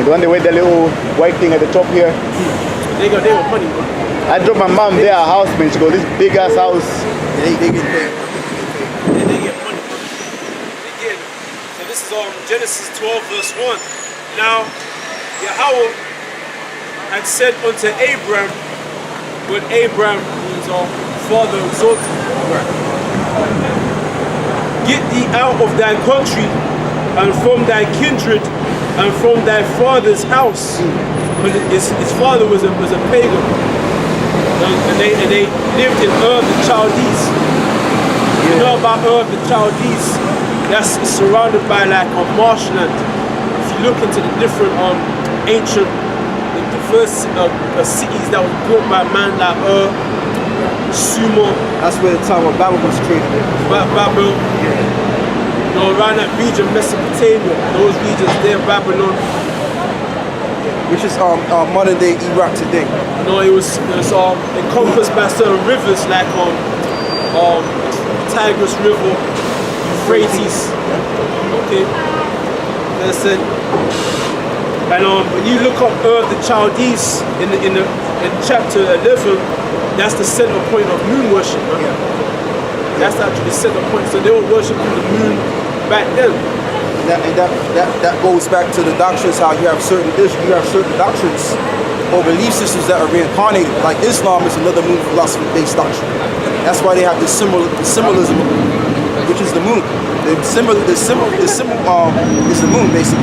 The one they wear the little white thing at the top here. They got money, bro. I dropped my mom there, a house, man. She got this big ass house. They get paid. They get money, bro. They get. So this is Genesis 12 verse 1. Now, Yahweh had said unto Abram, when Abram was our father exalted, get thee out of thy country and from thy kindred and from thy father's house. Because his father was a pagan. And they lived in the Chaldees. You know about the Chaldees? That's surrounded by like a marshland. If you look into the different ancient, the first cities that was built by man like Sumer. That's where the Tower of Babel was created. Babel. You know, around that region, Mesopotamia, those regions there, Babylon. Which is modern day Iraq today. No, it was encompassed by certain rivers like Tigris River, Euphrates. Okay, that's it. And when you look up the Chaldees in chapter 11, that's the center point of moon worship. Right? Yeah. That's actually the center point. So they were worshiping the moon back then. That goes back to the doctrines, how you have certain doctrines or belief systems that are reincarnated. Like Islam is another moon philosophy-based doctrine. That's why they have the symbolism, which is the moon. The symbol is the moon, basically.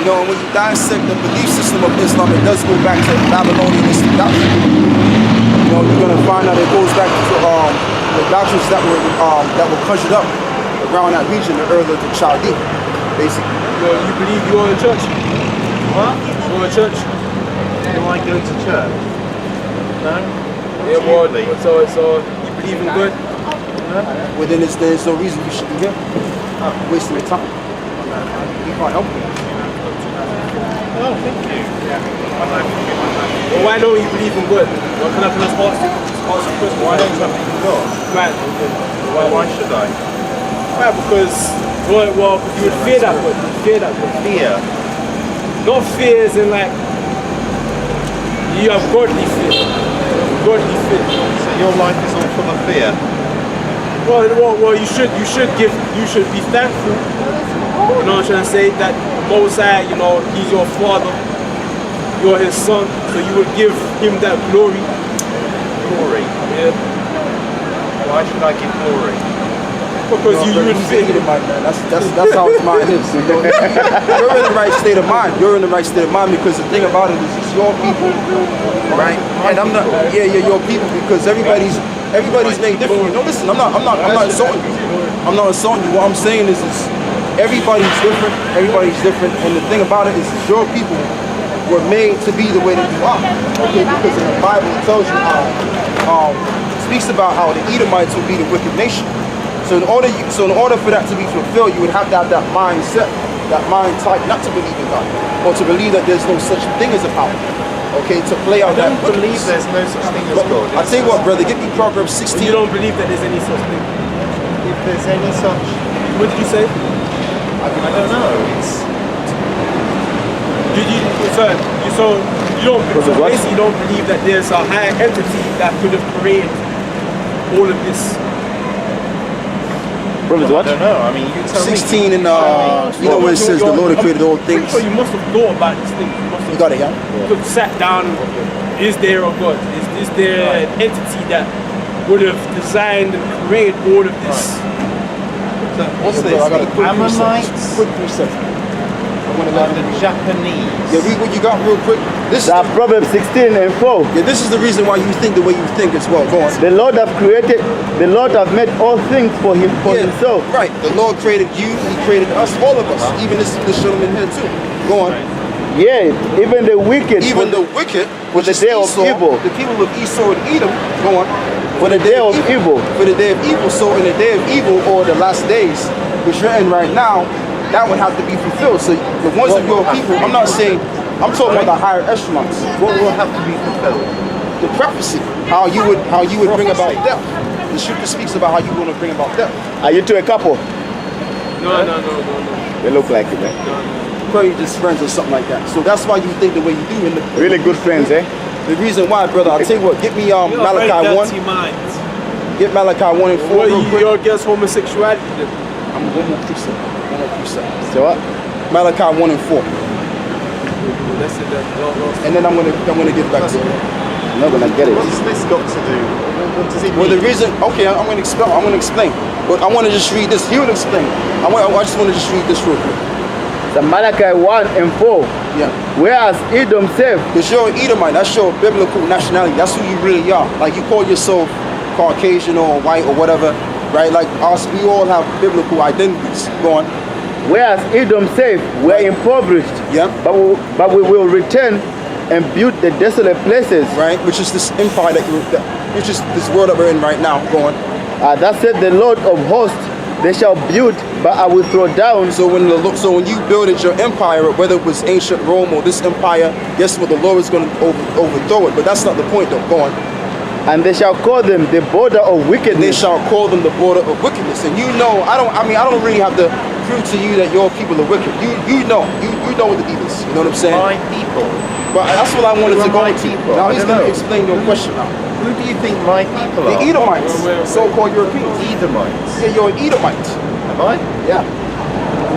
You know, when you dissect the belief system of Islam, it does go back to Babylonian doctrine. You know, you're gonna find out it goes back to the doctrines that were conjured up around that region, the earth of the Chaldee, basically. You believe you're in church? What? You're in church? Do I go to church? No. Yeah, well, so you believe in God? No. Well, then there's no reason you should be here. Wasting your time. We can't help you. Oh, thank you. Well, why don't you believe in God? Well, can I ask you a question? Why don't I believe in God? Right. Why should I? Right, because you would fear that God. Fear. Not fear as in like you have godly fear. Godly fear. So your life is all full of fear? Well, you should be thankful. You know what I'm trying to say? That Most High, you know, He's your Father, you're His Son, so you would give Him that glory. Glory? Yeah. Why should I give glory? Because you would fear Him. That's how his mind is. You're in the right state of mind. You're in the right state of mind because the thing about it is it's your people, right? And I'm not. Yeah, your people because everybody's made different. No, listen, I'm not insulting you. I'm not insulting you. What I'm saying is everybody's different. Everybody's different. And the thing about it is your people were made to be the way that you are. Okay, because in the Bible it tells you how speaks about how the Edomites would be the wicked nation. So in order for that to be fulfilled, you would have to have that mindset, that mind type, not to believe in God, or to believe that there's no such thing as a power. Okay, to play out that. I don't believe there's no such thing as God. I tell you what, brother, give me Proverbs 16. You don't believe that there's any such thing? If there's any such, What did you say? I don't know. So basically you don't believe that there's a higher entity that could have created all of this? Proverbs what? I don't know. I mean, you tell 16 and you know where it says the Lord created all things. So you must have thought about this thing. You got it, yeah? You have sat down. Is there a God? Is there an entity that would have designed and created all of this? So what's this? I got a quick Ammonites? Quick precept. I want to let The Japanese? Yeah, read what you got real quick. This is Proverbs 16 and 4. yeah, this is the reason why you think the way you think as well. Go on. The Lord have made all things for Himself. Right. The Lord created you, He created us, all of us. Even this gentleman here too. Go on. Yeah, even the wicked. Even the wicked, for the day of evil. The people of Esau and Edom, go on. For the day of evil. For the day of evil. So in the day of evil or the last days, which you're in right now, that would have to be fulfilled. So the ones of your people, I'm not saying, I'm talking about the higher echelons. What will have to be fulfilled? The prophecy, how you would bring about death. The scripture speaks about how you want to bring about death. Are you two a couple? No. They look like it, man. probably just friends or something like that. So that's why you think the way you do. Really good friends, eh? The reason why, brother, I'll tell you what. Get me Malachi 1. Minds. Get Malachi 1 and 4 What real quick. you're against homosexuality then? I'm one more precept. One more precept. So what? Malachi 1 and 4. That's it. And then I'm gonna get back to you. I'm not gonna get it. What's this got to do? What does it Well, mean? the reason, okay, I'm gonna explain. But I want to just read this. He will explain. I just want to just read this real quick. The Malachi 1 and 4. Yeah. Whereas Edom said, Because you're an Edomite, that's your biblical nationality. That's who you really are. Like you call yourself Caucasian or white or whatever, right? Like us, we all have biblical identities. Go on. whereas Edom said, we are impoverished, Yeah. but we will return and build the desolate places. Right? Which is this empire which is this world that we're in right now. Go on. That said the Lord of hosts, they shall build, but I will throw down. So when you builded your empire, whether it was ancient Rome or this empire, guess what? The Lord is going to overthrow it. But that's not the point, though. Go on. And they shall call them the border of wickedness. They shall call them the border of wickedness. And you know, I don't really have to prove to you that your people are wicked. You know what the deal is. You know what I'm saying? My people. But that's what I wanted Who to are go my into. people? Now I he's don't going to know. explain your question now. Who do you think my people The are? Edomites, so-called Europeans. Edomites. Yeah, you're an Edomite. Am I? Yeah.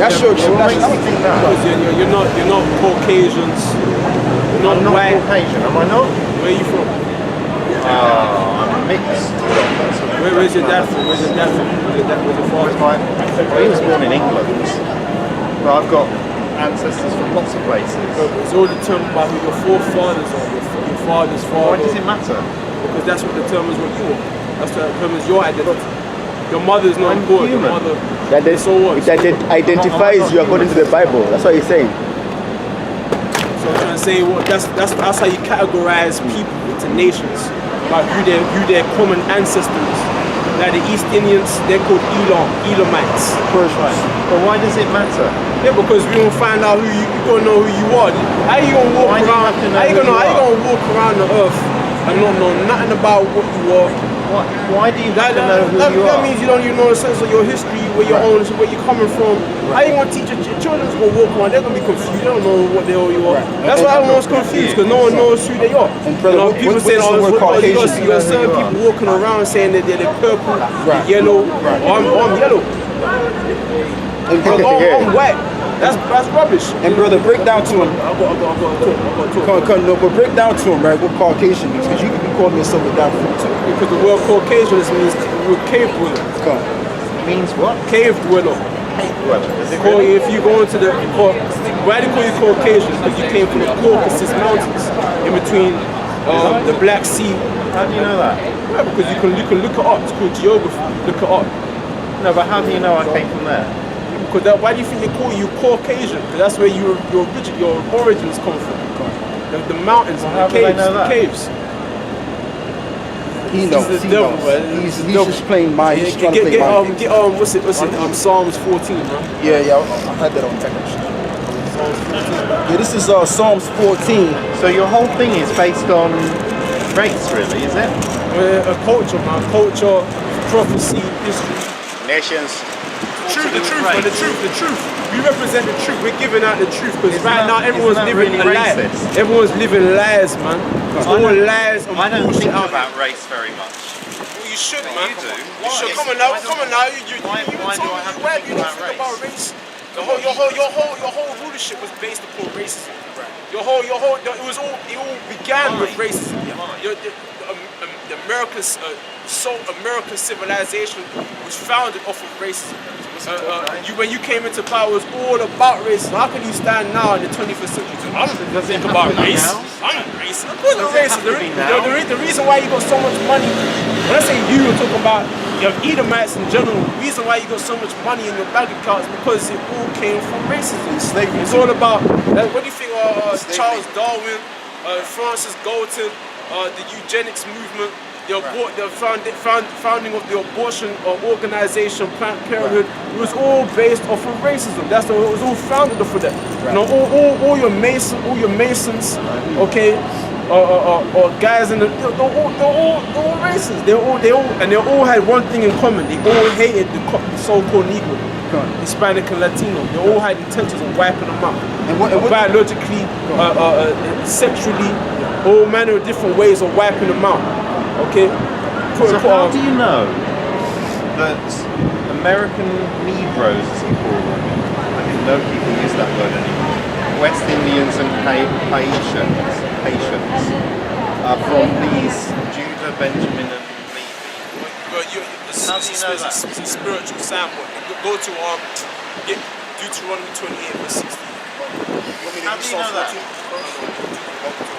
That's your What makes you nationality. think that? Because you're not Caucasians. You're not I'm not white. Caucasian, am I not? Where are you from? I'm mixed. Where's your dad from? Where's your dad from? Where's your father from? Well, he was born in England, but I've got ancestors from lots of places. It's all determined by who your forefathers are. Your father's Why father. does it matter? Because that's what determines what you are. That's what determines your identity. Your mother's not I'm important. Your human. mother. That they, So what? it identifies you according to the Bible. That's what he's saying. So I'm trying to say, that's how you categorize people into nations, like who their common ancestors. Like the East Indians, they're called Edomites. But why does it matter? Yeah, because we don't find out who you don't know who you are. How you gonna walk Why do you around? have to know How you who you gonna walk around the earth and not know nothing about what you are? Why do you have to know who you That are? means you don't even know the sense of your history, where you're on, where you're coming from. How you gonna teach your children's gonna walk around? They're gonna be confused. They don't know what the hell you are. That's why everyone's confused, because no one knows who they are. And brother, People what saying, is the word Caucasian? you got certain people walking around saying that they're the purple, the yellow, or I'm yellow. And brother, I'm white. That's rubbish. and brother, break down to him. I got to talk. But break down to him, right? What Caucasian means, because you could be calling yourself a damn fool too. Because the word Caucasian means we're cave dweller. Come. Means what? Cave dweller. Well, is it Call really? you, if you go into why do they call you Caucasian? Because you came from the Caucasus Mountains, in between the Black Sea. How do you know that? Yeah, because you can look it up. It's called geography. Look it up. No, but how do you know I came from there? Because why do you think they call you Caucasian? Because that's where your origins come from. The mountains, Well, how and do the they caves, know that? the caves. He knows. He's the He devil, knows. man. He's the devil. just playing mind. He's trying to play mind. Get what's it? Psalms 14, man. Yeah, I had that on text. Psalms 14. Yeah, this is Psalms 14. So your whole thing is based on race, really, is it? We're a culture, man. Culture, prophecy, history. Nations. The truth. We represent the truth. We're giving out the truth because Isn't right that- now everyone's isn't that living really a lie. racist? Everyone's living lies, man. It's all lies and I don't bullshit think out about race very much. Well, you should, man. You do. You should. Why? Come on now. Why do I have to think about race? Your whole rulership was based upon racism. It all began with racism. The American civilization was founded off of racism. When you came into power, it was all about racism. How can you stand now in the 21st century? I don't think about race. I'm not racist. Of course I'm racist. The reason why you got so much money, when I say you, I'm talking about you have Edomites in general. The reason why you got so much money in your bank account is because it all came from racism. Slavery. It's all about, what do you think Charles Darwin, Francis Galton, the eugenics movement, the founding of the abortion organization, Planned Parenthood, it was all based off of racism. It was all founded off of that. You know, all your Masons, okay, or guys in they're all racist. They all had one thing in common. They all hated the so-called Negro. Hispanic and Latino. They all had intentions of wiping them out. And what- biologically, sexually, all manner of different ways of wiping them out. Okay? So how do you know that American Negroes, as you call them, I didn't know people use that word anymore, West Indians and Haitians are from these Judah, Benjamin and Levi? But How do you know that? It's a spiritual sample. Go to Deuteronomy 28 verse 16. How do you know that?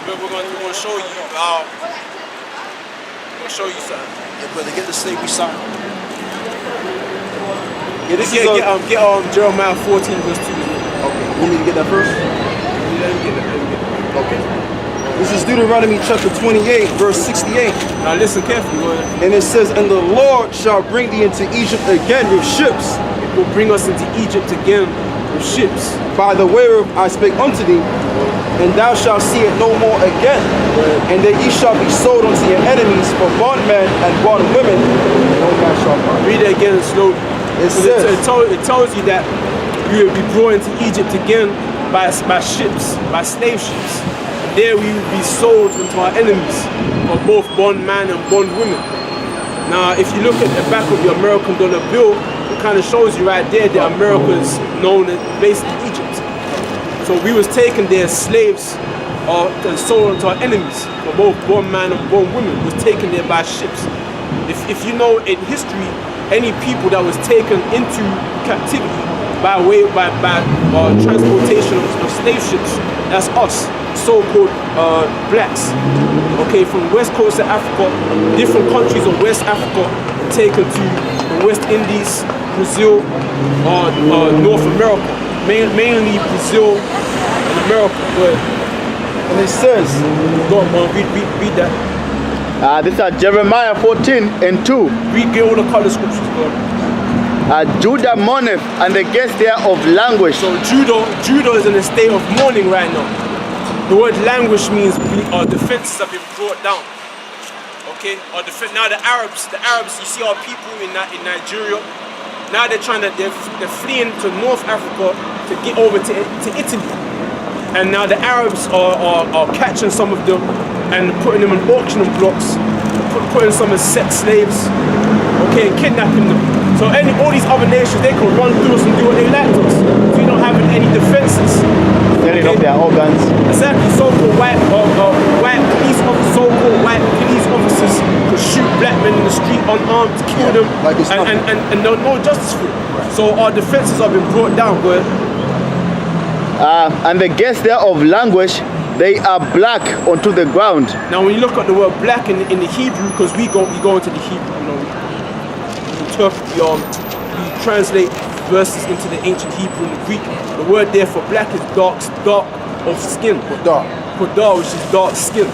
We're going to show you how. We're going to show you something. Yeah, brother, get the slavery sign. Yeah, this Get Jeremiah 14 verse 2. Okay, you need to get that first? Let him get it. Okay. This is Deuteronomy chapter 28, verse 68. Now listen carefully. Go ahead. And it says, and the Lord shall bring thee into Egypt again with ships, It will bring us into Egypt again with ships. by the way whereof I spake unto thee, and thou shalt see it no more again. And that ye shall be sold unto your enemies for bondmen and bondwomen, and no man shall buy. Read it again slowly. It Because says, it tells you that you will be brought into Egypt again by ships, by slave ships. There we will be sold unto our enemies for both bondman and bondwomen. Now, if you look at the back of your American dollar bill, it kind of shows you right there that America is known as basically Egypt. So we was taken there as slaves and sold unto our enemies for both bondman and bondwomen. Was taken there by ships. If you know in history, any people that was taken into captivity by transportation of slave ships, that's us, so-called blacks. Okay, from west coast of Africa, different countries of West Africa, taken to the West Indies, Brazil, or North America, mainly Brazil and America. But and it says, go on, read that. This is Jeremiah 14 and 2. Read all the color scriptures, go on. Judah mourneth, and the guests thereof languish. So Judah is in a state of mourning right now. The word languish means our defenses have been brought down. Okay, now the Arabs, you see our people in Nigeria. Now they're fleeing to North Africa to get over to Italy. And now the Arabs are catching some of them and putting them in auctioning blocks, putting some as sex slaves, okay, and kidnapping them. So all these other nations, they can run through us and do what they like to us. So we don't have any defenses. Selling off their organs. Exactly, so-called white police officers could shoot black men in the street unarmed, kill them, like it's and no justice for it. So our defenses have been brought down, go ahead. And the guests thereof languish, they are black unto the ground. Now when you look at the word black in the Hebrew, because we go into the Hebrew, we translate verses into the ancient Hebrew and the Greek. The word there for black is dark of skin. Kodar, which is dark skin.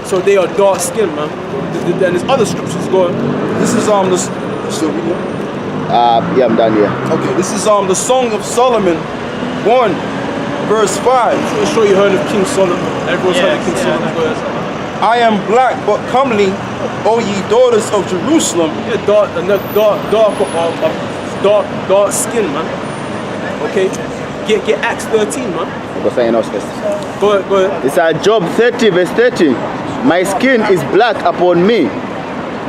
So they are dark skin, man. And there's other scriptures going. this is still reading? Yeah, I'm done here. Okay, this is the Song of Solomon 1, verse 5. I'm sure you heard of King Solomon. Everyone's heard of King Solomon. Go ahead. I am black but comely, O ye daughters of Jerusalem. Yeah, dark skin, man. Okay, get Acts 13, man. I've got something else first. Go ahead. It's Job 30 verse 30. My skin is black upon me,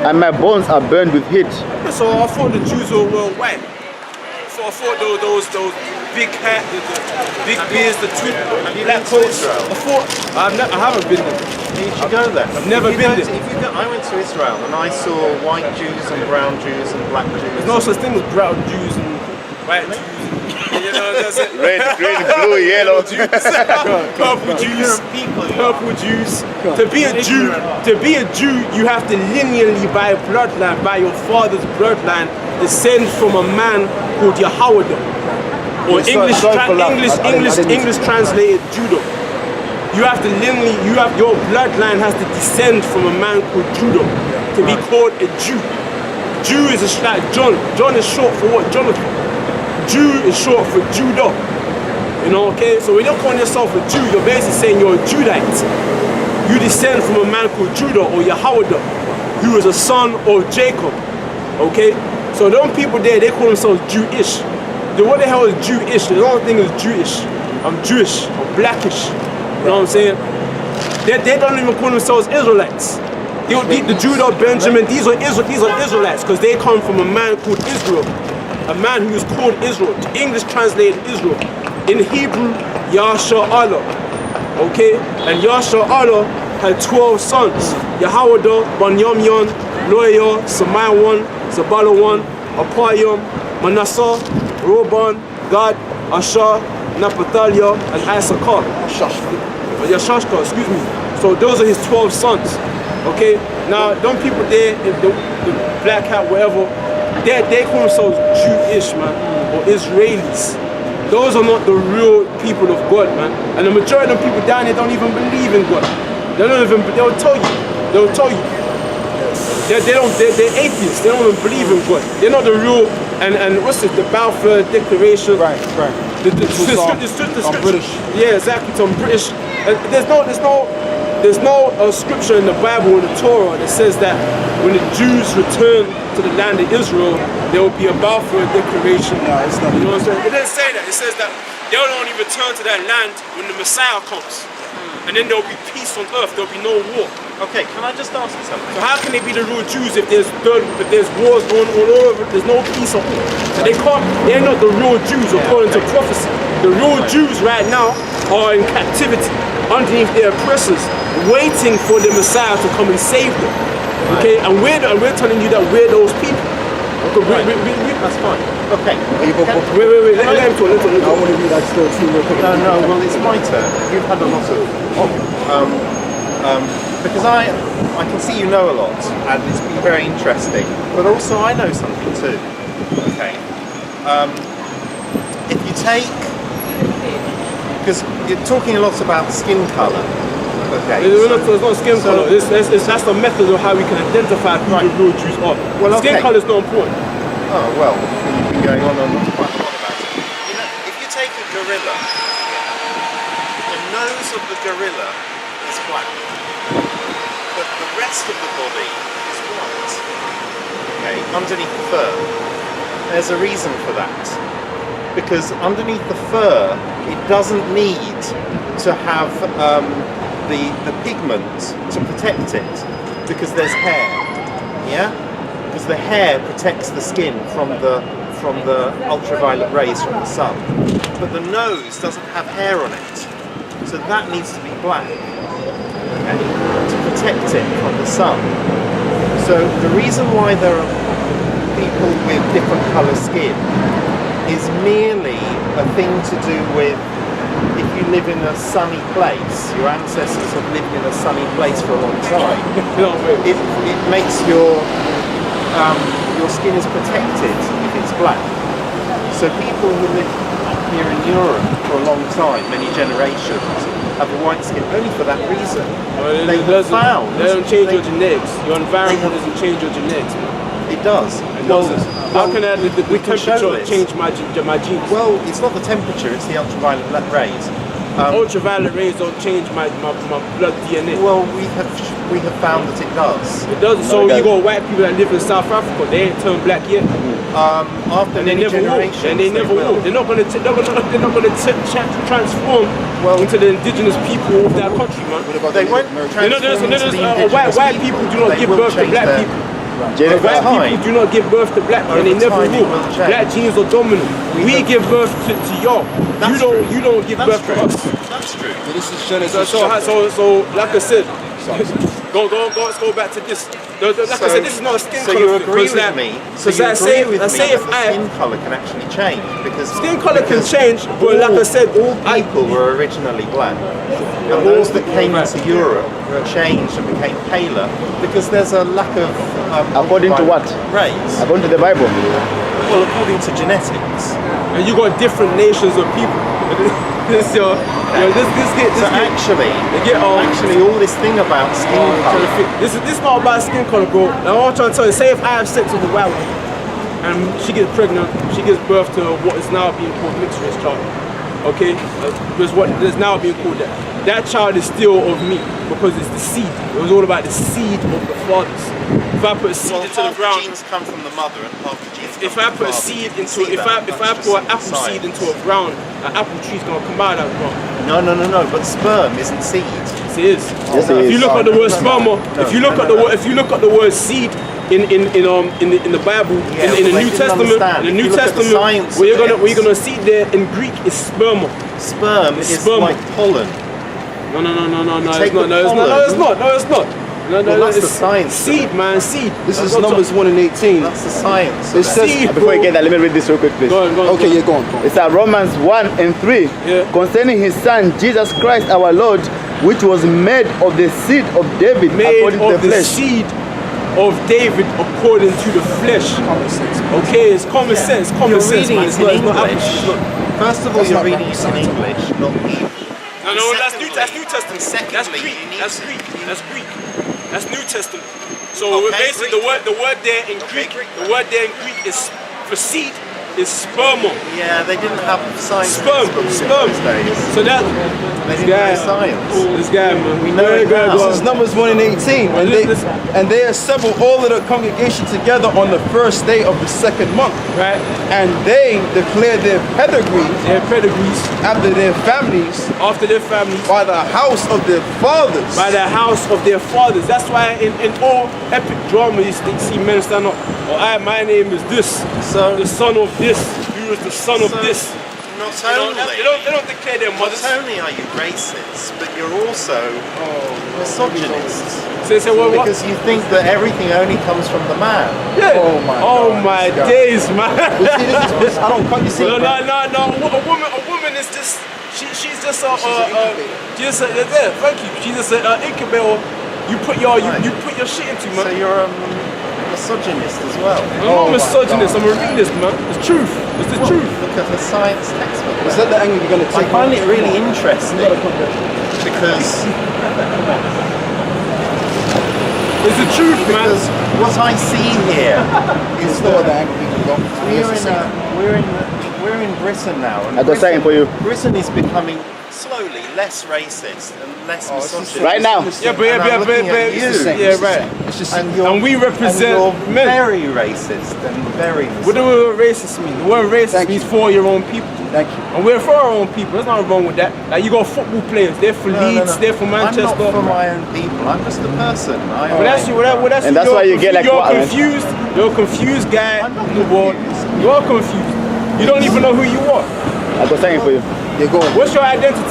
and my bones are burned with heat. So I thought the Jews were white. So I thought those big hat, the big beards, the two black coats. I haven't been there. You should go there. I've never been there. I went to Israel and I saw white Jews and brown Jews and black Jews. There's no such thing as brown Jews and white Jews. You know, that's it. Red, green, blue, yellow. Purple Jews, purple Jews. To be a Jew, you have to linearly by bloodline, by your father's bloodline, descend from a man called Yahweh. Or English translated Judah. You have to linearly, your bloodline has to descend from a man called Judah to be called a Jew. Jew is like John. John is short for what? Jonathan. Jew is short for Judah. You know, okay? So when you're calling yourself a Jew, you're basically saying you're a Judite. You descend from a man called Judah or Yahweh, who is a son of Jacob. Okay? So them people there, they call themselves Jewish. what the hell is Jewish? The only thing is Jewish. I'm Jewish, I'm blackish. You know what I'm saying? They don't even call themselves Israelites. The Judah, Benjamin, these are Israelites because they come from a man called Israel. A man who is called Israel. The English translated Israel. In Hebrew, Yasha-Allah. Okay? And Yasha-Allah had 12 sons. Yahawada, Banyamyon, Loya, Samaiwan, Zabalawan, Apayam, Manasseh, Roban, Gad, Asher, Naphtali, and Issachar. Yashashka, excuse me. So those are his 12 sons. Okay? Now, them people there, the black hat, whatever, they call themselves Jewish, man, or Israelis. Those are not the real people of God, man. And the majority of people down there don't even believe in God. They'll tell you. They're atheists. They don't even believe in God. They're not the real. And what's it? The Balfour Declaration. Right. The scripture. I'm British. Yeah, exactly. So I'm British. And there's no scripture in the Bible, in the Torah, that says that when the Jews return to the land of Israel, there will be a Balfour Declaration. No, it's not. You know what I'm saying? It doesn't say that. It says that they'll only return to that land when the Messiah comes. And then there'll be peace on earth. There'll be no war. Okay, can I just ask you something? So how can they be the real Jews if there's wars going all over? There's no peace on earth. So they're not the real Jews according to prophecy. The real Jews right now are in captivity underneath their oppressors, waiting for the Messiah to come and save them. Okay, and we're telling you that we're those people. Okay, That's fine. Okay. Wait, let him talk. I want to read that still too real quick. No, well, it's my turn. You've had a lot of... because I can see you know a lot, and it's been very interesting, but also I know something too. Okay. If you take... Because you're talking a lot about skin colour. Okay. It's not skin colour. That's the method of how we can identify who the real Jews are. Well, skin colour is not important. Oh, well, you've been going on quite a lot about it. You know, if you take a gorilla, the nose of the gorilla is black, but the rest of the body is white. Okay, underneath the fur. There's a reason for that. Because underneath the fur, it doesn't need to have the pigment to protect it, because there's hair. Yeah? Because the hair protects the skin from the ultraviolet rays from the sun. But the nose doesn't have hair on it, so that needs to be black, okay, to protect it from the sun. So the reason why there are people with different colour skin is merely a thing to do with if you live in a sunny place, your ancestors have lived in a sunny place for a long time. It makes your skin is protected if it's black. So people who live up here in Europe for a long time, many generations, have a white skin only for that reason. They don't change your genetics. Your environment doesn't change your genetics. It does. How can the temperature change my genes? Well, it's not the temperature, it's the ultraviolet rays. Ultraviolet rays don't change my blood DNA. Well, we have found that it does. It does. So you got white people that live in South Africa, they ain't turned black yet. After and they never will. And they never will. They're not going to transform into the indigenous people of that country, man. They won't transform into the indigenous white people do not give birth to black people. Jennifer, White people do not give birth to black, and they never will. Black genes are dominant. We give birth to y'all. You don't give birth to us. That's true. This is Genesis. So like I said, let's go back to this. Like I said, this is not a skin color. So you agree with me? So you agree with me that skin color can actually change, because skin color can change, but like I said, all people were originally black, and those that came into Europe changed and became paler because there's a lack of according to what? Rays. According to the Bible. Well, according to genetics. And you got different nations of people. Actually, all this thing about skin color. This is not about skin color, bro. Now I'm trying to tell you, say if I have sex with a white woman and she gets pregnant, she gives birth to what is now being called mixed race child. Okay, because what is now being called that. That child is still of me because it's the seed. It was all about the seed of the fathers. If I put a seed into the ground, genes come from the mother and half the genes if I put a seed into if I put an apple seed into a ground, an apple tree's gonna come out of that ground. No. But sperm isn't seed. Yes, it is. Yes, it If is. you look at the word sperm, if you look at the word seed in the Bible, Yeah, in the well, New they didn't Testament, understand. in the If New you look at the Testament, science where of you're it, gonna see there in Greek is sperma. Sperm is Sperm. like pollen. No, take it's not. the No, it's not. No, it's not. No, Well, that's it's the science of Seed, it. man, seed. This That's is what I'm Numbers 1 and 18. That's the science. It says, Seed, Before you bro. get that, let me read this real quick, please. Go on. okay, yeah, go on. It's at Romans 1 and 3. Yeah. Concerning his son, Jesus Christ our Lord, which was made of the seed of David Made according to of the the flesh. seed of David according to the flesh. Okay, it's common sense. Common You're sense, reading man. it It's in not. It's not English. apples. First of all, you're reading it in English, not Hebrew. No, that's New Testament. Secondly, That's Greek. you need That's to- Greek. That's Greek. That's New Testament. So Okay, basically, Greek. the word there in Okay, Greek, Greek. the word there in Greek is for seed is sperma. Yeah, they didn't have science. Sperm, textbooks in sperm. those days. So that They this didn't guy, know science. this guy, man. We know it now. This is Numbers 1 and 18. And they assembled all of the congregation together on the first day of the second month. Right? And they declared their pedigree Their pedigrees after their families after their families by the house of their fathers. by the house of their fathers. That's why in all epic drama you see men stand up. Oh, my name is this. So- the son of this. Who is the son of So, this? Not They don't declare their mothers. Not only are you racist, but you're also misogynist. So they say, well, what? Because you think that everything only comes from the man. Yeah. Oh my God, this days, guy. man. You see, this is, I don't cut you see. No. A woman is just she's just a thank you. She's just an incubator. You put your shit into, So man. you're a misogynist as well. I'm not misogynist. I'm a realist, man. It's truth. It's the truth. Look at the science textbook. Is that the angle you're going to I take? find it really interesting because It's the truth, man. because what I see here is Still the that angle we can go. we're in Britain now, and I got something for you. Britain is becoming slowly less racist and less misogynist. Right now. Yeah, but And I'm looking at you. yeah, right. It's just And, you're, And we represent and you're men. very racist and very What do misogynist. the word racist mean? The word racist Thank means you. for your own people. Thank you. And we're for our own people. There's nothing wrong with that. Like you got football players, they're for Leeds, they're for Manchester. I'm not for my own people. I'm just a person. Well, that's you. Well, that's And you. that's why you get like you're what, man? confused. You're a confused guy I'm not in the world. confused. You are confused. You don't even know who you are. I got something for you. You're going. What's your identity?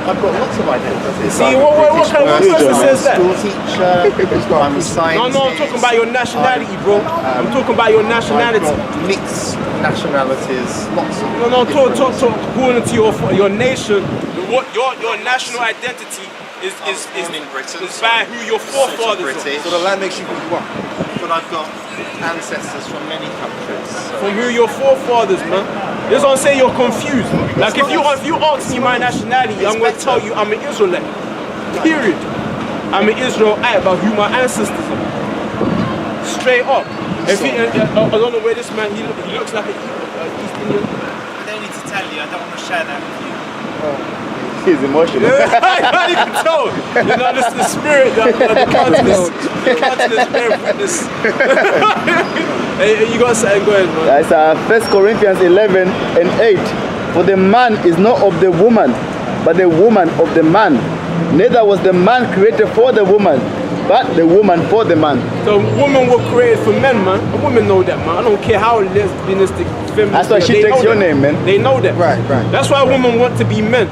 I've got lots of identities. See, I'm a what British kind of person, person I'm a says that? school teacher. I'm a scientist. No, I'm talking about your nationality, bro. I'm talking about your nationality. I've got mixed nationalities. Lots of No, different- talk. According to your nation, what your national identity is born in Britain, is by who your forefathers are. British, So the land makes you who you are. but I've got ancestors from many countries. So From who your forefathers, man. That's what I'm saying. You're confused. Like if you ask me my nationality, I'm gonna tell you I'm an Israelite. Period. I'm an Israelite about who my ancestors are. Straight up. If he, I don't know where this man he looks like an East Indian. I don't need to tell you, I don't want to share that with you. He's emotional. You can tell. You know, this is the spirit, the countenance bear witness. Hey, you got something going, man. That's 1 Corinthians 11 and 8. For the man is not of the woman, but the woman of the man. Neither was the man created for the woman, but the woman for the man. So women were created for men, man. And women know that, man. I don't care how lesbianistic, feminist. That's why she they takes know your that. name, man. They know that. Right. That's why women want to be men.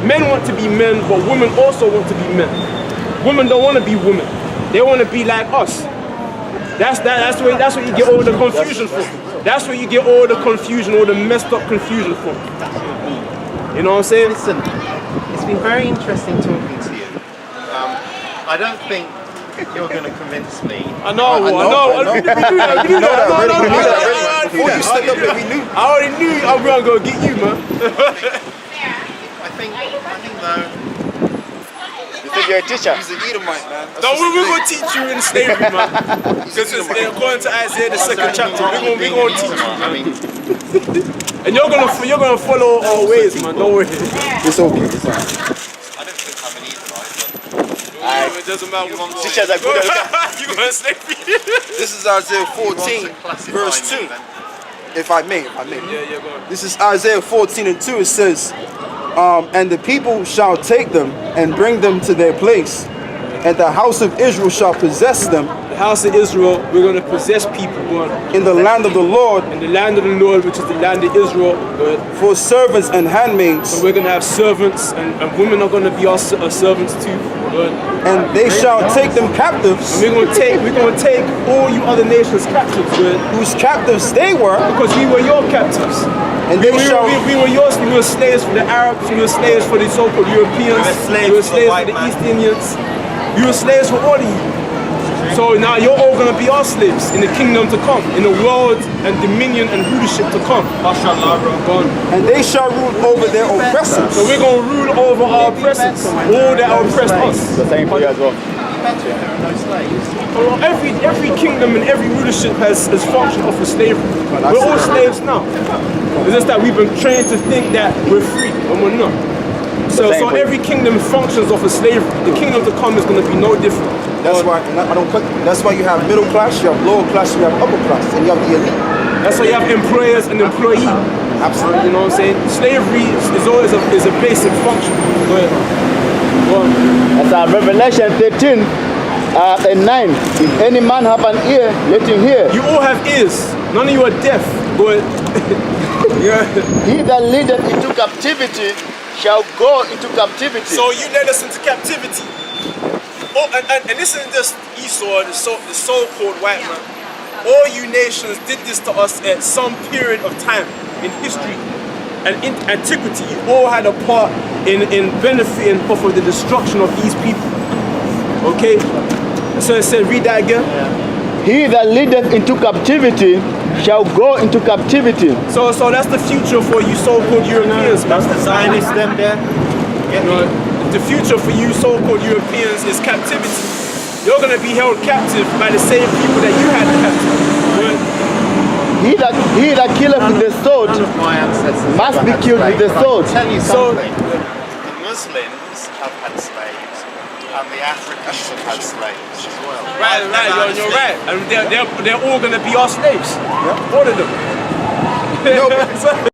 Men want to be men, but women also want to be men. Women don't want to be women. They want to be like us. That's where you get all the confusion from. That's where you get all the confusion, all the messed up confusion from. You know what I'm saying? listen, it's been very interesting talking to you. I don't think you're going to convince me. I know. We knew that. Before you stepped up here, we knew. I already knew I was gonna get you, man. I think though. You think you're a teacher? He's an Edomite, man. That's No, just we're the gonna teach you in slavery, man. Because according to Isaiah, the second chapter, we're gonna teach you. I mean, And you're gonna follow our ways, man. Don't worry. It's okay. It's all right. I don't think I'm an Edomite, It doesn't matter what you Teachers are good at You gonna slavery. This is Isaiah 14, classify verse me 2. then. if I may. Yeah, go on. This is Isaiah 14:2. It says, and the people shall take them and bring them to their place, and the house of Israel shall possess them The house of Israel, we're going to possess people, go on. in the land of the Lord In the land of the Lord, which is the land of Israel, go on. for servants and handmaids, So we're going to have servants, and women are going to be our servants too. Go on. and they shall take them captives, And we're going to take all you other nations captives, go on. whose captives they were, Because we were your captives. and they shall We were yours. We were slaves for the Arabs. We were slaves for the so-called Europeans. We were slaves We were slaves for the for white the man. East Indians. We were slaves for all of you. So now you're all going to be our slaves in the kingdom to come, in the world and dominion and rulership to come. MashaAllah, bro. Go on. and they shall rule over their oppressors. So we're going to rule over our oppressors, all that oppressed us. The same for you as well. So every kingdom and every rulership has functioned off of slavery. We're all slaves now. It's just that we've been trained to think that we're free, and we're not. So every kingdom functions off of slavery. The kingdom to come is going to be no different. That's why I don't cut. That's why you have middle class, you have lower class, you have upper class, and you have the elite. That's why you have employers and employee. Absolutely. You know what I'm saying? Slavery is always a basic function. Go ahead. Go on. That's Revelation 13 and 9. If any man have an ear, let him hear. You all have ears. None of you are deaf. Go ahead. Yeah. He that leadeth into captivity shall go into captivity. So you led us into captivity. Oh, and this isn't just Esau, the so-called white man. All you nations did this to us at some period of time in history and in antiquity. You all had a part in benefiting off of the destruction of these people. Okay? So it said, read that again. He that leadeth into captivity shall go into captivity. So that's the future for you so-called Europeans, man. That's the Zionists, them there. Get You me? know, the future for you so-called Europeans is captivity. You're going to be held captive by the same people that you had captive. Right? He that killeth with the sword None of my ancestors must ever be had killed with slaves. the sword. I'll tell you So- something. The Muslims have had slaves, and the Africans have had slaves as well. Right, you're right. And they're all going to be our slaves. All of them.